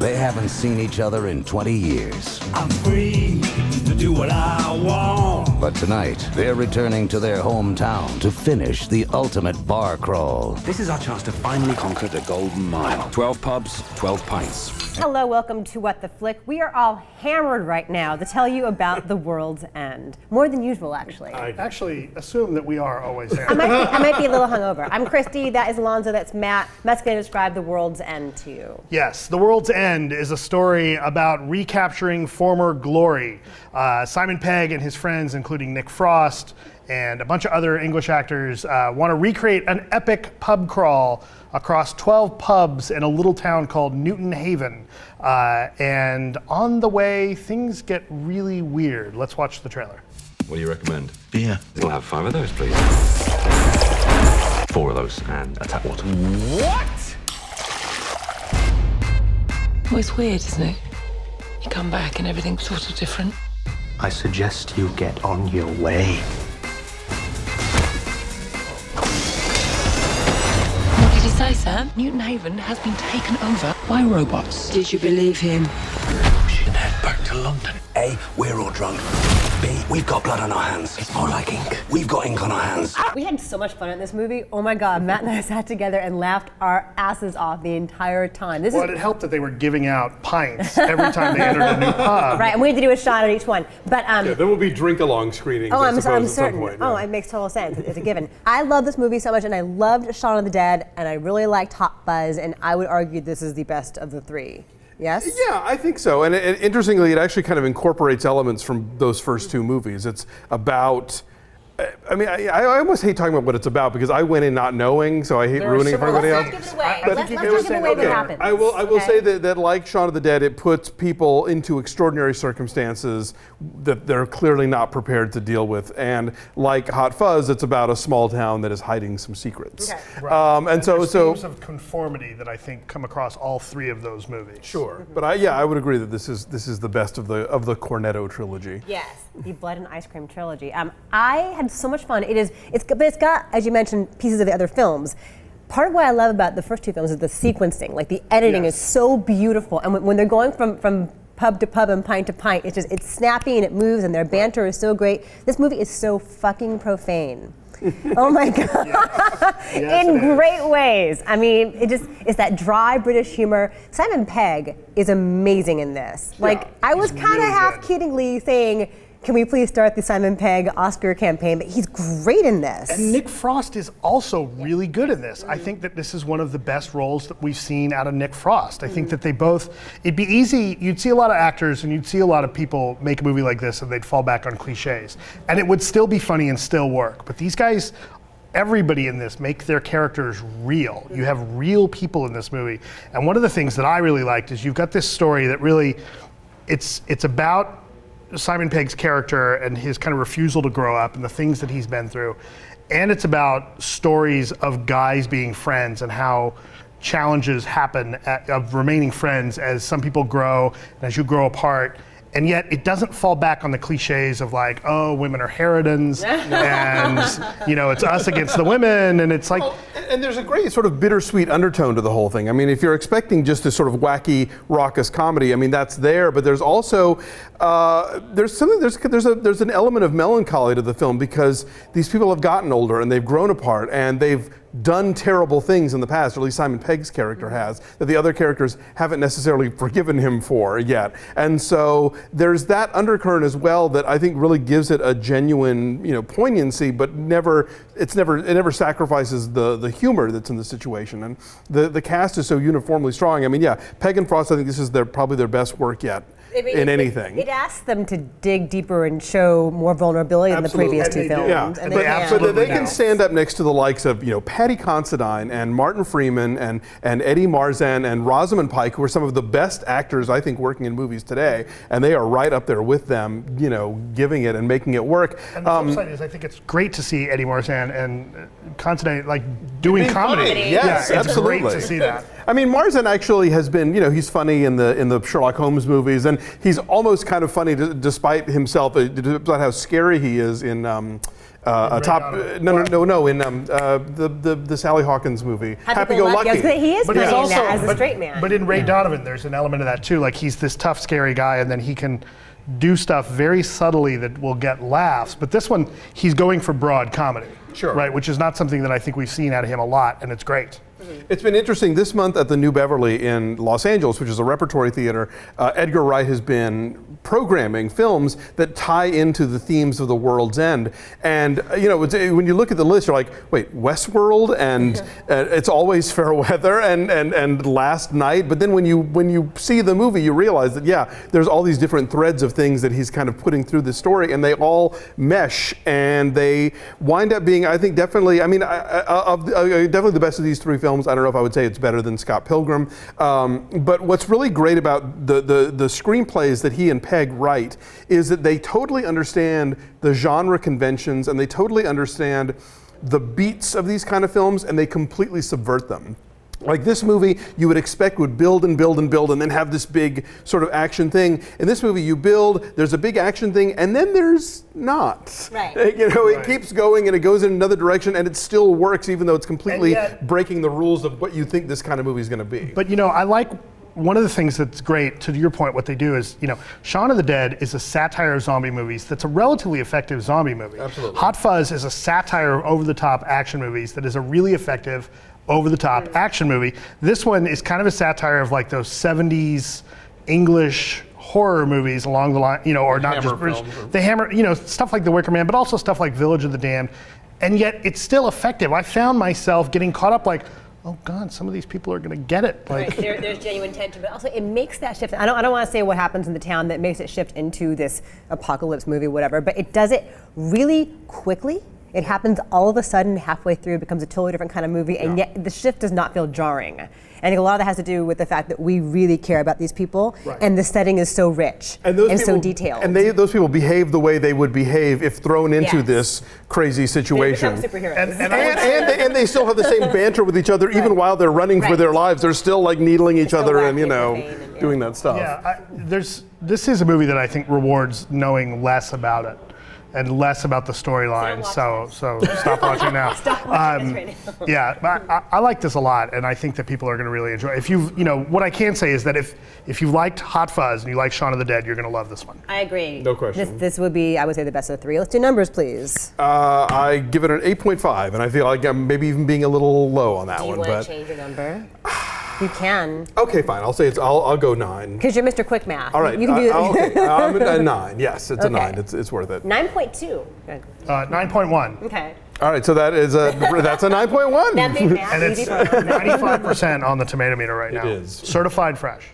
They haven't seen each other in 20 years. I'm free to do what I want. But tonight, they're returning to their hometown to finish the ultimate bar crawl. This is our chance to finally conquer the Golden Mile. 12 pubs, 12 pints. Hello, welcome to What the Flick. We are all hammered right now to tell you about The World's End. More than usual, actually. I actually assume that we are always hammered. I might be a little hungover. I'm Christy, that is Alonso, that's Matt. Matt's going to describe The World's End to you. Yes, The World's End is a story about recapturing former glory. Simon Pegg and his friends, including Nick Frost and a bunch of other English actors, want to recreate an epic pub crawl across 12 pubs in a little town called Newton Haven. And on the way, things get really weird. Let's watch the trailer. What do you recommend? Beer. We'll have 5 of those, please. 4 of those and a tap water. What? Well, it's weird, isn't it? You come back and everything's sort of different. I suggest you get on your way. What did he say, Sam? Newton Haven has been taken over by robots. Did you believe him? We should head back to London. A, we're all drunk. B, we've got blood on our hands. It's more like ink. We've got ink on our hands. We had so much fun in this movie. Oh my God, Matt and I sat together and laughed our asses off the entire time. Well, it helped that they were giving out pints every time they entered a new pub. Right, and we had to do a shot at each one. But there will be drink-along screenings. I'm certain. At some point, Oh, it makes total sense. It's a given. I love this movie so much, and I loved Shaun of the Dead, and I really liked Hot Fuzz, and I would argue this is the best of the three. Yes? Yeah, I think so. And interestingly, it actually kind of incorporates elements from those first 2 movies. It's about, I mean, I almost hate talking about what it's about because I went in not knowing, so I hate ruining it for everybody else. Let's not give it away. Let's not give away what happens. I will say that like Shaun of the Dead, it puts people into extraordinary circumstances that they're clearly not prepared to deal with. And like Hot Fuzz, it's about a small town that is hiding some secrets. Okay. Right. And so themes of conformity that I think come across all 3 of those movies. Sure, but I would agree that this is the best of the Cornetto trilogy. Yes, the Blood and Ice Cream trilogy. I had so much fun. But it's got, as you mentioned, pieces of the other films. Part of what I love about the first 2 films is the sequencing. Like the editing is so beautiful, and when they're going from pub to pub and pint to pint, it's snappy and it moves, and their banter is so great. This movie is so fucking profane. Oh my God. Yes, in great ways. I mean, it's that dry British humor. Simon Pegg is amazing in this. I was kind of really half-kiddingly saying, can we please start the Simon Pegg Oscar campaign? But he's great in this. And Nick Frost is also really good in this. I think that this is one of the best roles that we've seen out of Nick Frost. I think that they both, it'd be easy, you'd see a lot of actors and you'd see a lot of people make a movie like this and they'd fall back on cliches. And it would still be funny and still work. But these guys, everybody in this make their characters real. You have real people in this movie. And one of the things that I really liked is you've got this story that really, it's about Simon Pegg's character and his kind of refusal to grow up and the things that he's been through. And it's about stories of guys being friends and how challenges happen of remaining friends as some people grow and as you grow apart. And yet it doesn't fall back on the cliches of like, oh, women are harridans and it's us against the women, and it's like... And there's a great sort of bittersweet undertone to the whole thing. I mean, if you're expecting just this sort of wacky, raucous comedy, I mean, that's there, but there's also, there's an element of melancholy to the film because these people have gotten older and they've grown apart and they've done terrible things in the past, or at least Simon Pegg's character has, that the other characters haven't necessarily forgiven him for yet. And so there's that undercurrent as well that I think really gives it a genuine, poignancy, but it never sacrifices the humor that's in the situation. And the cast is so uniformly strong. I mean, yeah, Pegg and Frost, I think this is probably their best work yet. In anything. It asks them to dig deeper and show more vulnerability than the previous 2 films. Yeah, but they can stand up next to the likes of Paddy Considine and Martin Freeman and Eddie Marzan and Rosamund Pike, who are some of the best actors I think working in movies today, and they are right up there with them, giving it and making it work. And the flip side is I think it's great to see Eddie Marzan and Considine doing comedy. Yes, absolutely. It's great to see that. I mean, Marzan actually has been, he's funny in the Sherlock Holmes movies, and he's almost kind of funny despite himself, despite how scary he is in top. No. In the Sally Hawkins movie, Happy Go Lucky. Yeah, he is playing also, that as a straight man. But in Ray Donovan, there's an element of that too. Like he's this tough, scary guy, and then he can do stuff very subtly that will get laughs. But this one, he's going for broad comedy. Sure. Right, which is not something that I think we've seen out of him a lot, and it's great. It's been interesting this month at the New Beverly in Los Angeles, which is a repertory theater. Edgar Wright has been programming films that tie into the themes of the world's end. And when you look at the list, you're like, wait, Westworld and It's Always Fair Weather and Last Night. But then when you see the movie, you realize that there's all these different threads of things that he's kind of putting through the story, and they all mesh, and they wind up being, I think, definitely. Definitely the best of these three films. I don't know if I would say it's better than Scott Pilgrim, but what's really great about the screenplays that he and Pegg write is that they totally understand the genre conventions, and they totally understand the beats of these kind of films, and they completely subvert them. Like this movie, you would expect would build and build and build and then have this big sort of action thing. In this movie, you build, there's a big action thing, and then there's not. Right. It keeps going and it goes in another direction, and it still works even though it's completely breaking the rules of what you think this kind of movie is going to be. But I like one of the things that's great, to your point, what they do is, Shaun of the Dead is a satire of zombie movies that's a relatively effective zombie movie. Absolutely. Hot Fuzz is a satire of over-the-top action movies that is a really effective over-the-top action movie. This one is kind of a satire of like those 70s English horror movies along the line, or not just British. The Hammer, stuff like The Wicker Man, but also stuff like Village of the Damned. And yet it's still effective. I found myself getting caught up like, oh God, some of these people are going to get it. Like, there's genuine tension, but also it makes that shift. I don't want to say what happens in the town that makes it shift into this apocalypse movie, whatever, but it does it really quickly. It happens all of a sudden, halfway through, it becomes a totally different kind of movie, and yet the shift does not feel jarring. And I think a lot of that has to do with the fact that we really care about these people, and the setting is so rich and so detailed. And those people behave the way they would behave if thrown into this crazy situation. They become superheroes. And they still have the same banter with each other, even while they're running for their lives. They're still like needling each other and doing that stuff. Yeah, this is a movie that I think rewards knowing less about it and less about the storyline. So stop watching now. Stop watching this right now. Yeah, I like this a lot, and I think that people are going to really enjoy it. If what I can say is that if you liked Hot Fuzz and you like Shaun of the Dead, you're going to love this one. I agree. No question. This would be, I would say, the best of the three. Let's do numbers, please. I give it an 8.5, and I feel like I'm maybe even being a little low on that one. Do you want to change your number? You can. Okay, fine. I'll go 9. Because you're Mr. Quick Math. All right. You can do okay. I'm at a 9. Yes, it's a 9. It's worth it. 9.2. 9.1. Okay. All right. So that's a 9.1. That made math And it's easy. 95% on the tomato meter right now. It is. Certified fresh.